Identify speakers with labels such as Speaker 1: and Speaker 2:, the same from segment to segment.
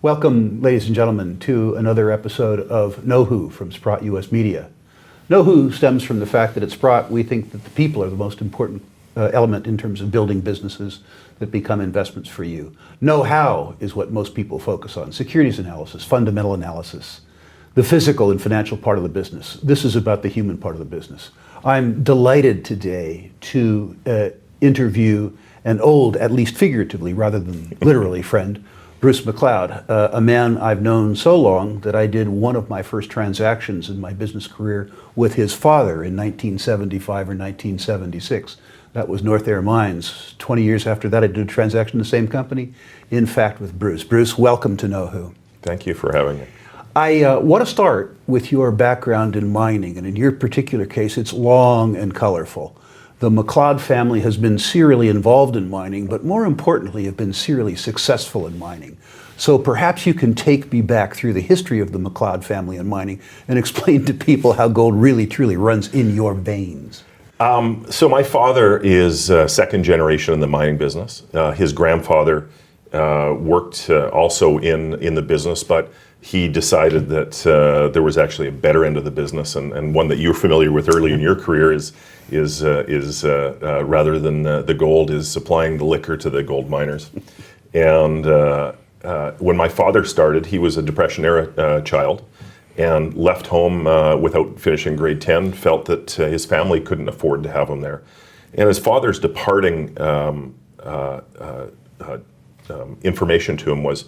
Speaker 1: Welcome, ladies and gentlemen, to another episode of Know Who from Sprott US Media. Know Who stems from the fact that at Sprott we think that the people are the most important element in terms of building businesses that become investments for you. Know How is what most people focus on. Securities analysis, fundamental analysis, the physical and financial part of the business. This is about the human part of the business. I'm delighted today to interview an old, at least figuratively rather than literally, friend, Bruce McLeod, a man I've known so long that I did one of my first transactions in my business career with his father in 1975 or 1976. That was North Air Mines. 20 years after that, I did a transaction in the same company, in fact, with Bruce. Bruce, welcome to Know Who.
Speaker 2: Thank you for having me.
Speaker 1: I want to start with your background in mining, and in your particular case, it's long and colorful. The McLeod family has been serially involved in mining, but more importantly, have been serially successful in mining. So perhaps you can take me back through the history of the McLeod family in mining and explain to people how gold really, truly runs in your veins.
Speaker 2: So my father is second generation in the mining business. His grandfather worked also in the business, but he decided that there was actually a better end of the business, and one that you're familiar with early in your career is rather than the gold, is supplying the liquor to the gold miners. And when my father started, he was a Depression-era child and left home without finishing grade 10, felt that his family couldn't afford to have him there. And his father's departing information to him was,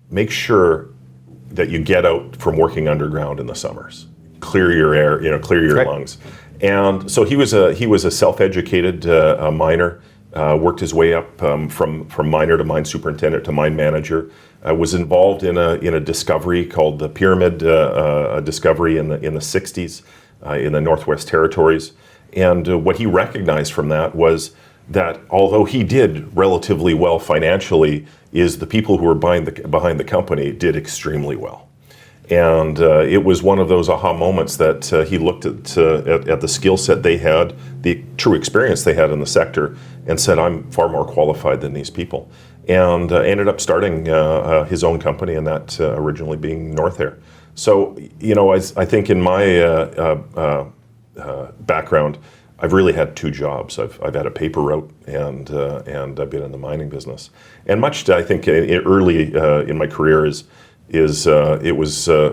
Speaker 2: make sure that you get out from working underground in the summers. Clear your air, clear your lungs. And so he was a self-educated miner, worked his way up from miner to mine superintendent to mine manager, was involved in a discovery called the Pyramid discovery in the 60s in the Northwest Territories. And what he recognized from that was that although he did relatively well financially, is the people who were behind the company did extremely well. And it was one of those aha moments that he looked at the skill set they had, the true experience they had in the sector, and said, I'm far more qualified than these people. And ended up starting his own company, and that originally being North Air. So, I think in my background, I've really had two jobs. I've had a paper route, and I've been in the mining business. And much, I think, early in my career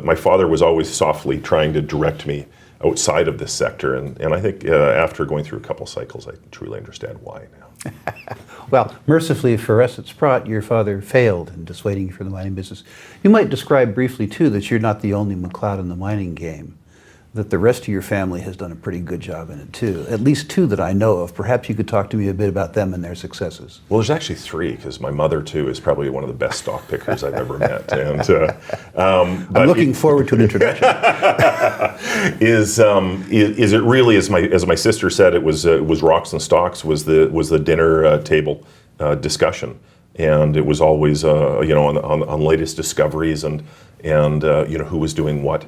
Speaker 2: my father was always softly trying to direct me outside of this sector, and I think after going through a couple cycles, I truly understand why now.
Speaker 1: Well, mercifully for us at Sprott, your father failed in dissuading you from the mining business. You might describe briefly, too, that you're not the only McLeod in the mining game, that the rest of your family has done a pretty good job in it, too. At least two that I know of. Perhaps you could talk to me a bit about them and their successes.
Speaker 2: Well, there's actually three, because my mother, too, is probably one of the best stock pickers I've ever met. And
Speaker 1: I'm looking forward to an introduction.
Speaker 2: Is it really, as my sister said, it was rocks and stocks was the dinner table discussion, and it was always on latest discoveries and who was doing what.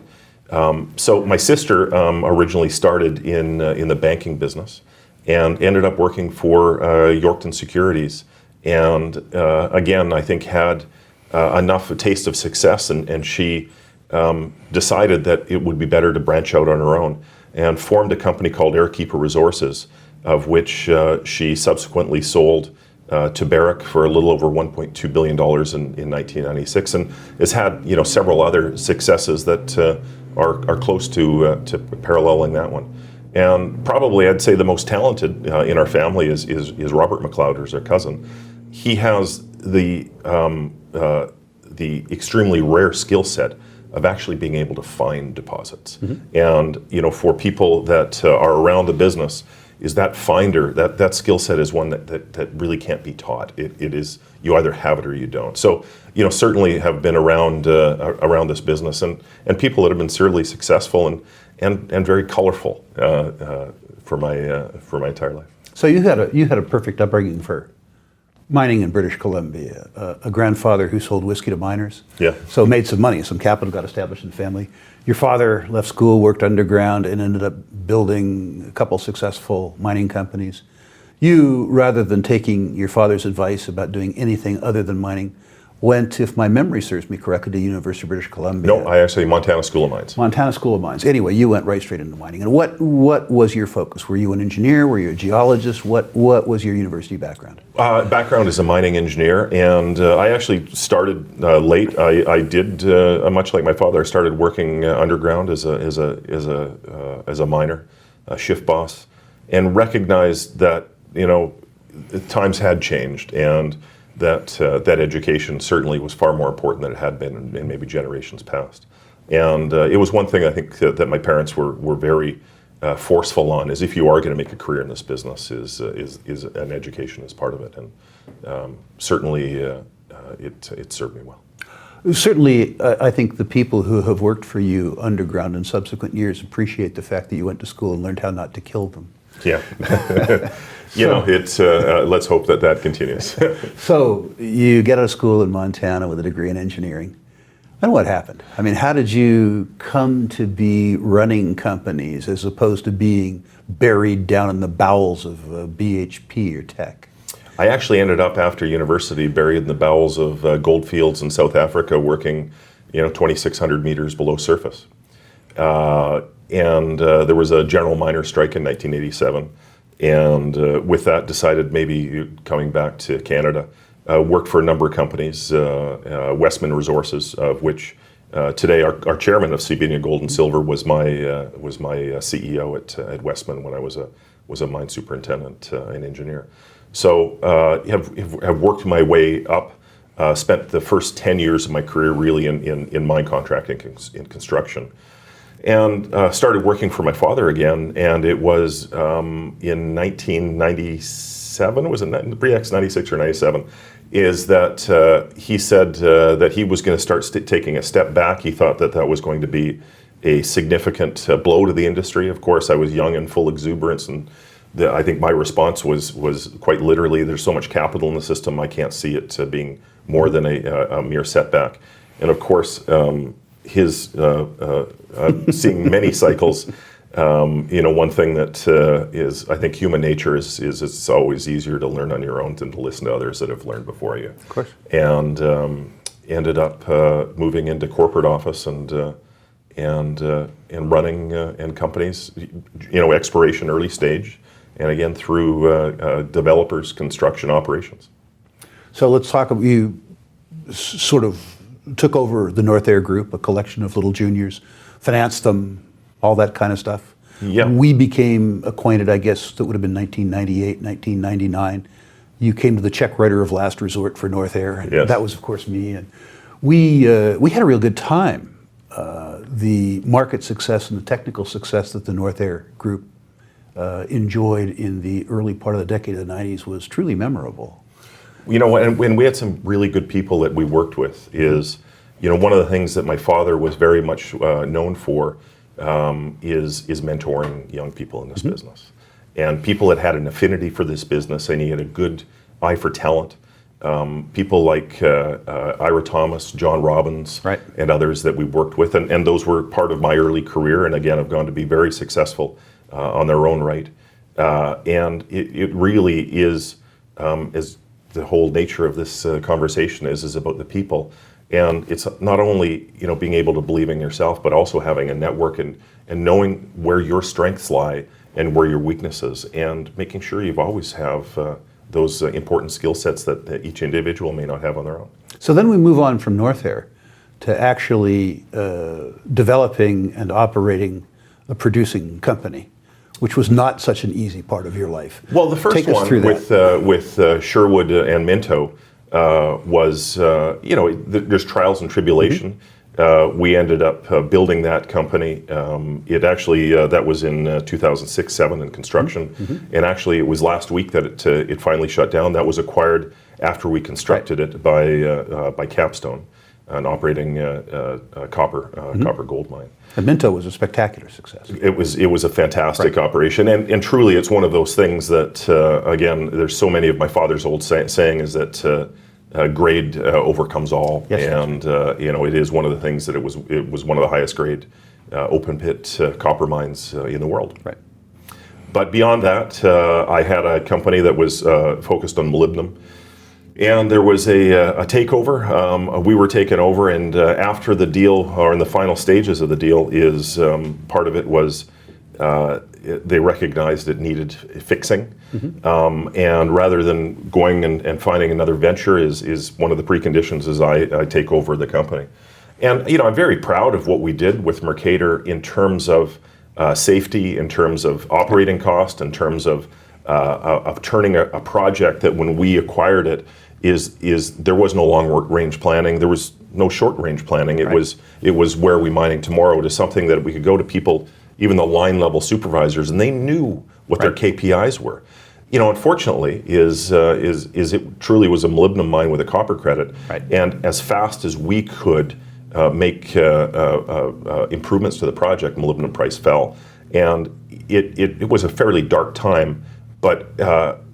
Speaker 2: So my sister originally started in the banking business and ended up working for Yorkton Securities, and again, I think had enough a taste of success, and she decided that it would be better to branch out on her own and formed a company called Airkeeper Resources, of which she subsequently sold to Barrick for a little over $1.2 billion in 1996, and has had several other successes that are close to paralleling that one. And probably I'd say the most talented in our family is Robert McLeod, who's our cousin. He has the extremely rare skill set of actually being able to find deposits. Mm-hmm. And for people that are around the business, is that finder, that skill set is one that really can't be taught. It is, you either have it or you don't. So, certainly have been around this business, and people that have been serially successful and very colorful for my entire life.
Speaker 1: So you had a perfect upbringing for mining in British Columbia. A grandfather who sold whiskey to miners.
Speaker 2: Yeah.
Speaker 1: So made some money, some capital got established in the family. Your father left school, worked underground, and ended up building a couple successful mining companies. You, rather than taking your father's advice about doing anything other than mining, went, if my memory serves me correctly, to the University of British Columbia.
Speaker 2: No, I actually, Montana School of Mines.
Speaker 1: Montana School of Mines. Anyway, you went right straight into mining. And what was your focus? Were you an engineer? Were you a geologist? What was your university background?
Speaker 2: Background as a mining engineer, and I actually started late. I did, much like my father, I started working underground as a miner, a shift boss, and recognized that, you know, times had changed, and that education certainly was far more important than it had been in maybe generations past. And it was one thing I think that my parents were very forceful on, is if you are going to make a career in this business, is an education as part of it, and certainly it served me well.
Speaker 1: Certainly, I think the people who have worked for you underground in subsequent years appreciate the fact that you went to school and learned how not to kill them.
Speaker 2: Yeah. You know, it's let's hope that continues.
Speaker 1: So you get out of school in Montana with a degree in engineering. Then what happened? I mean, how did you come to be running companies as opposed to being buried down in the bowels of BHP or Teck?
Speaker 2: I actually ended up after university buried in the bowels of gold fields in South Africa, working, 2,600 meters below surface. And there was a general miner strike in 1987. And with that, decided maybe coming back to Canada. Worked for a number of companies, Westman Resources, of which today our chairman of Sabina Gold and Silver was my CEO at Westman when I was a mine superintendent and engineer. So have worked my way up. Spent the first 10 years of my career really in mine contracting in construction. And started working for my father again, and it was in 1997, was it pre-X 96 or 97, is that he said that he was going to start taking a step back. He thought that was going to be a significant blow to the industry. Of course, I was young and full exuberance, and I think my response was quite literally, there's so much capital in the system, I can't see it being more than a mere setback. And of course, his seeing many cycles, one thing that is, I think, human nature is it's always easier to learn on your own than to listen to others that have learned before you.
Speaker 1: Of course.
Speaker 2: And ended up moving into corporate office and running and companies, exploration early stage, and again through developers, construction operations.
Speaker 1: So let's talk about, you sort of took over the North Air Group, a collection of little juniors, financed them, all that kind of stuff.
Speaker 2: Yeah.
Speaker 1: We became acquainted, I guess, that would have been 1998, 1999. You came to the check writer of last resort for North Air, and
Speaker 2: yes.
Speaker 1: That was, of course, me. And we had a real good time. The market success and the technical success that the North Air Group enjoyed in the early part of the decade of the 90s was truly memorable.
Speaker 2: And we had some really good people that we worked with. Is, one of the things that my father was very much known for is mentoring young people in this business, and people that had an affinity for this business, and he had a good eye for talent. People like Ira Thomas, John Robbins,
Speaker 1: right,
Speaker 2: and others that we worked with, and those were part of my early career, and again have gone to be very successful on their own right. And it really is, as the whole nature of this conversation is about the people, and it's not only being able to believe in yourself, but also having a network and knowing where your strengths lie and where your weaknesses, and making sure you always have those important skill sets that each individual may not have on their own.
Speaker 1: So then we move on from North Air to actually developing and operating a producing company, which was not such an easy part of your life.
Speaker 2: Well, the first one with Sherwood and Minto was, there's trials and tribulation. We ended up building that company. It actually, that was in 2006-07 in construction. And actually it was last week that it finally shut down. That was acquired after we constructed it by Capstone, an operating copper gold mine.
Speaker 1: And Minto was a spectacular success.
Speaker 2: It was a fantastic operation, and truly it's one of those things that, again, there's so many of my father's old saying is that grade overcomes all. Yes, and it is one of the things that it was one of the highest grade open pit copper mines in the world.
Speaker 1: Right.
Speaker 2: But beyond that, I had a company that was focused on molybdenum. And there was a takeover. We were taken over, and after the deal, or in the final stages of the deal, is part of it was they recognized it needed fixing. And rather than going and finding another venture is one of the preconditions is I take over the company. And I'm very proud of what we did with Mercator in terms of safety, in terms of operating cost, in terms of turning a project that when we acquired it is there was no long range planning, there was no short range planning. It was where are we mining tomorrow to something that we could go to people, even the line level supervisors, and they knew what their KPIs were. Unfortunately, is it truly was a molybdenum mine with a copper credit, and as fast as we could make improvements to the project, molybdenum price fell, and it was a fairly dark time. But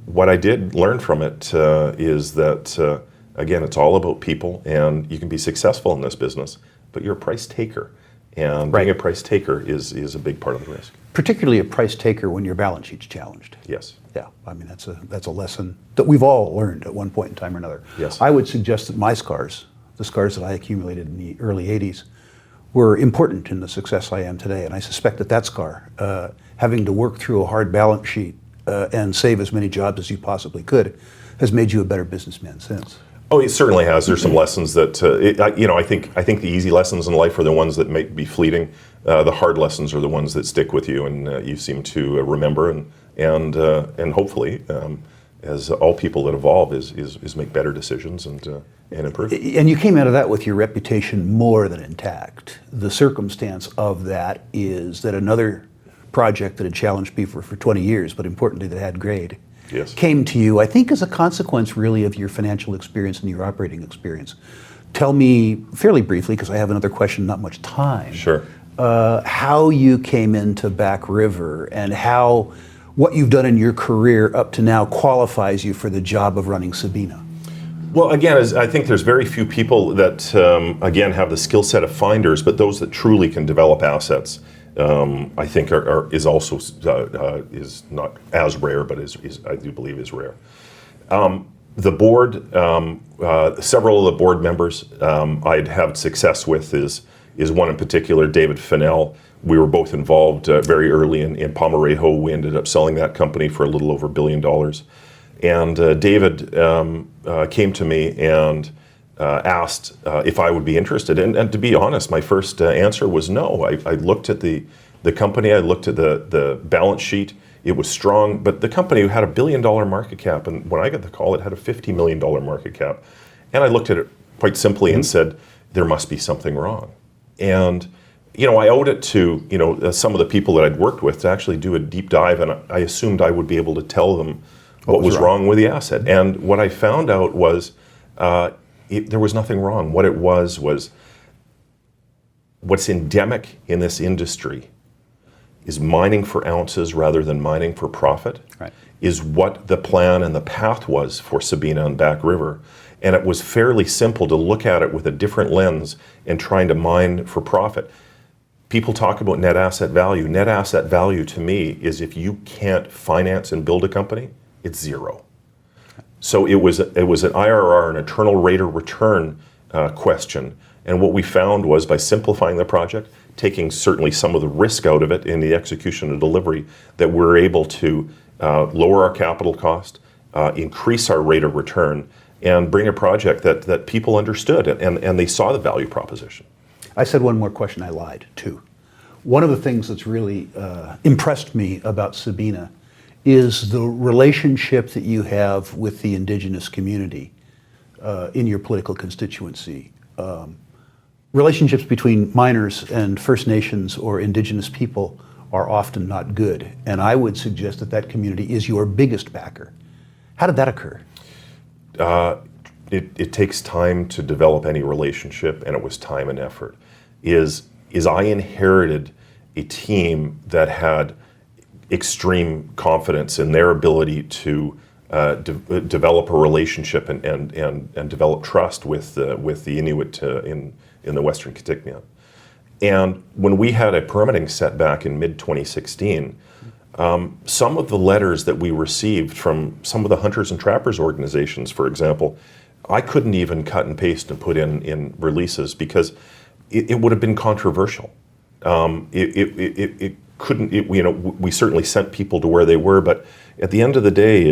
Speaker 2: what I did learn from it is that again, it's all about people, and you can be successful in this business, but you're a price taker, and being a price taker is a big part of the risk.
Speaker 1: Particularly a price taker when your balance sheet's challenged.
Speaker 2: Yes.
Speaker 1: Yeah, I mean that's a lesson that we've all learned at one point in time or another.
Speaker 2: Yes.
Speaker 1: I would suggest that my scars, the scars that I accumulated in the early 80s, were important in the success I am today. And I suspect that scar, having to work through a hard balance sheet and save as many jobs as you possibly could, has made you a better businessman since.
Speaker 2: Oh, it certainly has. There's some lessons that I think the easy lessons in life are the ones that may be fleeting. The hard lessons are the ones that stick with you, and you seem to remember and hopefully, as all people that evolve, is make better decisions and improve.
Speaker 1: And you came out of that with your reputation more than intact. The circumstance of that is that another project that had challenged people for 20 years, but importantly that had grade, came to you, I think, as a consequence really of your financial experience and your operating experience. Tell me fairly briefly, because I have another question, not much time.
Speaker 2: Sure.
Speaker 1: How you came into Back River and how what you've done in your career up to now qualifies you for the job of running Sabina.
Speaker 2: Well, again, I think there's very few people that, again, have the skill set of finders, but those that truly can develop assets, I think is also is not as rare, but is I do believe is rare. The board, several of the board members I'd had success with is one in particular, David Fennell. We were both involved very early in Palmarejo. We ended up selling that company for a little over $1 billion. And David came to me and asked if I would be interested. And to be honest, my first answer was no. I looked at the company, I looked at the balance sheet. It was strong, but the company had $1 billion market cap. And when I got the call, it had a $50 million market cap. And I looked at it quite simply and said, there must be something wrong. And I owed it to some of the people that I'd worked with to actually do a deep dive, and I assumed I would be able to tell them what was wrong with the asset. And what I found out was there was nothing wrong. What it was what's endemic in this industry is mining for ounces rather than mining for profit, is what the plan and the path was for Sabina and Back River. And it was fairly simple to look at it with a different lens and trying to mine for profit. People talk about net asset value. Net asset value to me is if you can't finance and build a company, it's zero. So it was an IRR, an internal rate of return question. And what we found was by simplifying the project, taking certainly some of the risk out of it in the execution and delivery, that we're able to lower our capital cost, increase our rate of return, and bring a project that people understood and they saw the value proposition.
Speaker 1: I said one more question, I lied too. One of the things that's really impressed me about Sabina is the relationship that you have with the indigenous community in your political constituency. Relationships between miners and First Nations or indigenous people are often not good, and I would suggest that community is your biggest backer. How did that occur?
Speaker 2: It takes time to develop any relationship, and it was time and effort. I inherited a team that had extreme confidence in their ability to develop a relationship and develop trust with the Inuit in the Western Kitikmeot. And when we had a permitting setback in mid-2016, some of the letters that we received from some of the hunters and trappers organizations, for example, I couldn't even cut and paste and put in releases because it would have been controversial. It couldn't, we certainly sent people to where they were, but at the end of the day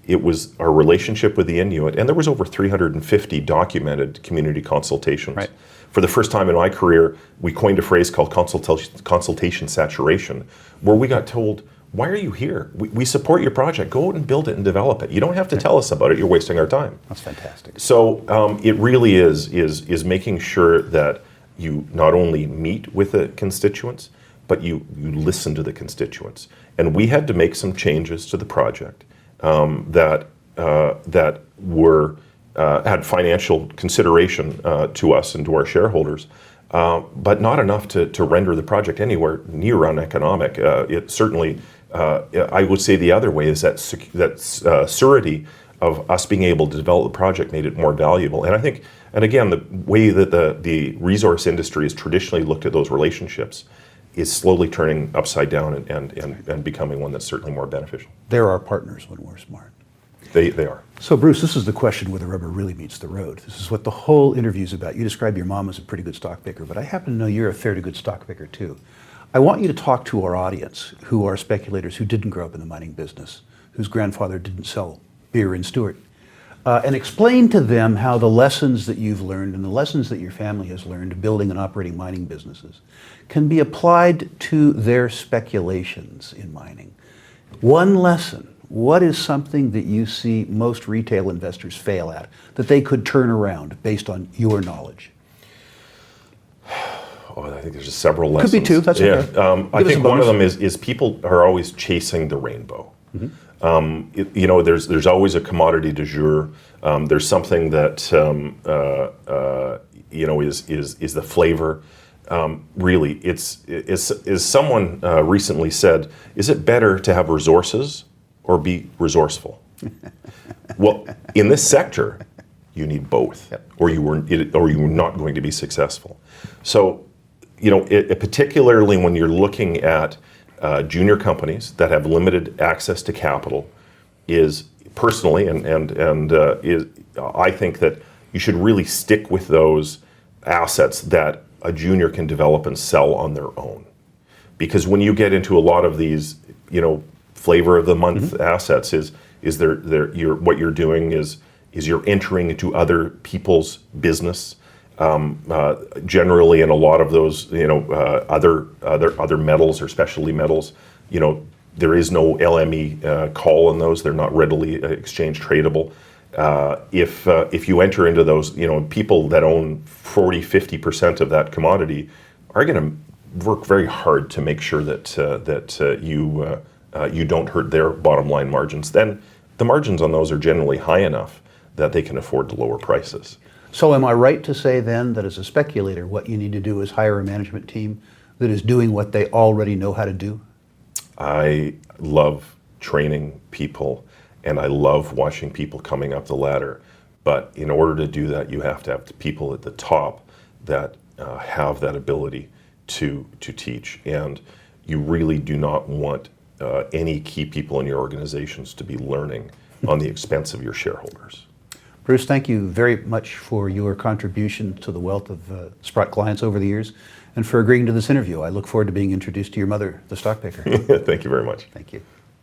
Speaker 2: it was our relationship with the Inuit, and there was over 350 documented community consultations.
Speaker 1: Right.
Speaker 2: For the first time in my career, we coined a phrase called consultation saturation, where we got told, why are you here? We support your project. Go out and build it and develop it. You don't have to tell us about it. You're wasting our time.
Speaker 1: That's fantastic.
Speaker 2: So it really is making sure that you not only meet with the constituents, but you listen to the constituents. And we had to make some changes to the project that were had financial consideration to us and to our shareholders, but not enough to render the project anywhere near uneconomic. It certainly, I would say the other way is that surety of us being able to develop the project made it more valuable. And I think, and again, the way that the resource industry has traditionally looked at those relationships is slowly turning upside down and becoming one that's certainly more beneficial.
Speaker 1: They're our partners when we're smart.
Speaker 2: They are.
Speaker 1: So Bruce, this is the question where the rubber really meets the road. This is what the whole interview is about. You describe your mom as a pretty good stock picker, but I happen to know you're a fairly good stock picker too. I want you to talk to our audience who are speculators who didn't grow up in the mining business, whose grandfather didn't sell beer in Stewart, and explain to them how the lessons that you've learned and the lessons that your family has learned building and operating mining businesses can be applied to their speculations in mining. One lesson. What is something that you see most retail investors fail at that they could turn around based on your knowledge?
Speaker 2: Oh, I think there's just several lessons.
Speaker 1: Could be two, that's okay.
Speaker 2: I think one of them is people are always chasing the rainbow. Mm-hmm. There's always a commodity du jour. There's something that is the flavor. Really, is someone recently said, is it better to have resources or be resourceful? Well, in this sector, you need both,
Speaker 1: Yep.
Speaker 2: or you were not going to be successful. So, particularly when you're looking at junior companies that have limited access to capital, is personally I think that you should really stick with those assets that a junior can develop and sell on their own, because when you get into a lot of these, flavor of the month mm-hmm. assets what you're doing is you're entering into other people's business. Generally, in a lot of those, other metals or specialty metals, there is no LME call on those. They're not readily exchange tradable. If you enter into those, people that own 40-50% of that commodity are going to work very hard to make sure that you don't hurt their bottom line margins. Then the margins on those are generally high enough that they can afford to lower prices.
Speaker 1: So am I right to say then that as a speculator, what you need to do is hire a management team that is doing what they already know how to do?
Speaker 2: I love training people, and I love watching people coming up the ladder. But in order to do that, you have to have people at the top that have that ability to teach. And you really do not want any key people in your organizations to be learning on the expense of your shareholders.
Speaker 1: Bruce, thank you very much for your contribution to the wealth of Sprott clients over the years and for agreeing to this interview. I look forward to being introduced to your mother, the stock picker.
Speaker 2: Thank you very much.
Speaker 1: Thank you.